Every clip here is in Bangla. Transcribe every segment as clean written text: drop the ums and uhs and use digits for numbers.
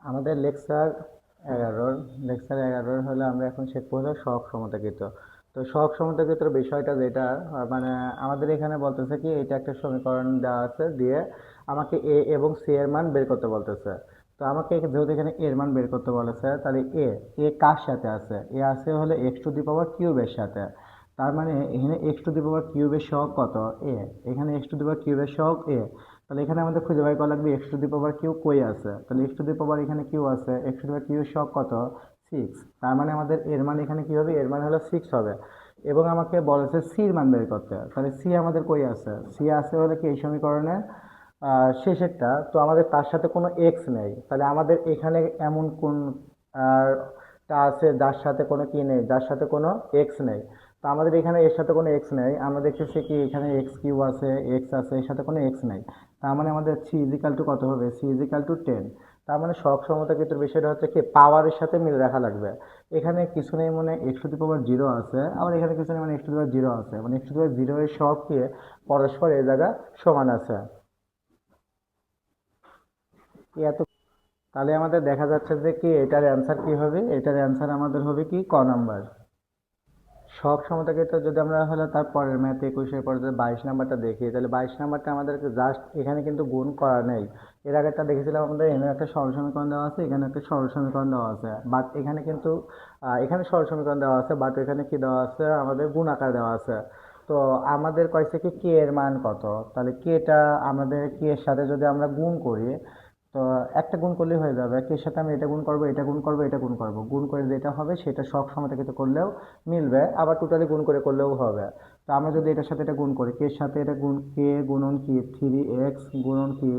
আমাদের লেকচার 11 হলে আমরা এখন শিখবো হলো সহগ সমতাকৃত। তো সহগ সমতাকৃতর বিষয়টা যেটা মানে আমাদের এখানে বলতেছে কি, এটা একটা সমীকরণ দেওয়া আছে, দিয়ে আমাকে এ এবং সি এর মান বের করতে বলতেছে। তো আমাকে যেহেতু এখানে এর মান বের করতে বলেছে, তাহলে এ এ কার সাথে আছে? এ আছে হলে এক্স টু দি পাওয়ার কিউবের সাথে। তার মানে এখানে এক্স টু দি পাওয়ার কিউবের সহগ কত? এ। এখানে এক্স টু দি পাওয়ার কিউবের সহগ এ। তাহলে এখানে আমাদের খুঁজে বের করা লাগবে x to the power q কই আছে। তাহলে এক্স টু দি পাওয়ার এখানে কিউ আছে, x to the power q এর সহগ কত? 6। তার মানে আমাদের এর মান এখানে কি হবে? এর মান হলো 6 হবে। এবং আমাকে বলেছে সির মান বের করতে। তাহলে সি আমাদের কই আছে? সি আছে হলে কি এই সমীকরণে শেষেরটা, তো আমাদের তার সাথে কোনো এক্স নেই। তাহলে আমাদের এখানে এমন কোন আর টা আছে যার সাথে কোনো কি নেই, যার সাথে কোনো এক্স নেই। তো আমাদের এখানে এর সাথে কোনো এক্স নেই, আমরা দেখতেছি কি এখানে এক্স কিউ আছে, এক্স আছে, এর সাথে কোনো এক্স নেই। তার মানে আমাদের সি ইজিক্যাল টু কত হবে? C equal to 10। তার মানে সহগ সমতাকৃতের বিষয়টা হচ্ছে কি, পাওয়ারের সাথে মিল রাখা লাগবে। এখানে কিছু নেই মানে x to the power zero আছে, আবার এখানে কিছু নেই মানে x to the power zero আছে, মানে x to the power zero এর সহগ কি পরস্পর এই জায়গা সমান আছে। এত তাহলে আমাদের দেখা যাচ্ছে যে কি এটার অ্যান্সার কি হবে? এটার অ্যান্সার আমাদের হবে কি ক নাম্বার। সব সমতাকে তো যদি আমরা হলে তার পরের ম্যাথ 21-এর পরে যদি 22 নাম্বারটা দেখি, তাহলে 22 নাম্বারটা আমাদেরকে জাস্ট এখানে কিন্তু গুণ করা নেই। এর আগেরটা দেখেছিলাম আমাদের এখানে একটা সরল সমীকরণ দেওয়া আছে, এখানে একটা সরল সমীকরণ দেওয়া আছে, বাট এখানে কিন্তু এখানে সরল সমীকরণ দেওয়া আছে, বাট এখানে কি দেওয়া আছে? আমাদের গুণ আকার দেওয়া আছে। তো আমাদের কয়েছে কি কে এর মান কত? তাহলে কেটা আমাদের কে এর সাথে যদি আমরা গুণ করি, তো একটা গুণ করলেই হয়ে যাবে। এর সাথে আমি এটা গুণ করব, এটা গুণ করব, এটা গুণ করব, গুণ করে যেটা হবে সেটা সব সমতাকৃত করলেও মিলবে, আবার টোটালি গুণ করে করলেও হবে। তো আমরা যদি এটার সাথে এটা গুণ করি, কে এর সাথে এটা গুণ, কে গুণন কি 3x গুণন কি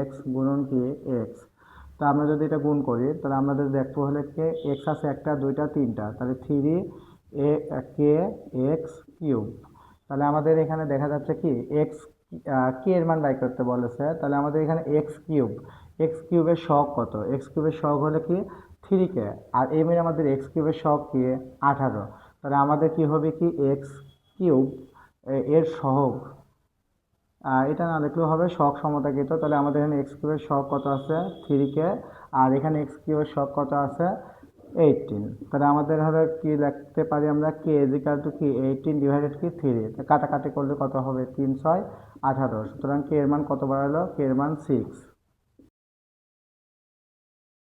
এক্স গুণন কি এক্স। তো আমরা যদি এটা গুণ করি, তাহলে আমাদের দেখবো হলে কে এক্স আছে একটা, দুইটা, তিনটা, তাহলে 3 কে এক্স কিউব। তাহলে আমাদের এখানে দেখা যাচ্ছে কি এক্স কে এর মান বাই করতে বলেছে, তাহলে আমাদের এখানে এক্স কিউব, এক্স কিউবের সহগ কত? এক্স কিউবের সহগ হলে কি 3 কে। আর এম এর আমাদের এক্স কিউবের সহগ কি 18। তাহলে আমাদের কি হবে কি এক্স কিউব এর সহগ, এটা না লিখলেও হবে, সহগ সমতাকৃত। তাহলে আমাদের এখানে এক্স কিউবের সহগ কত আছে? 3 কে। আর এখানে এক্স কিউবের সহগ কত আছে? 18। তাহলে আমাদের হলো কি লিখতে পারি আমরা? কে ইজিক্যাল টু কি 18 ডিভাইডেড কি 3। কাটাকাটি করলে কত হবে? 3 6 18। সুতরাং কে এর মান কত বাড়ালো? কে এর মান 6।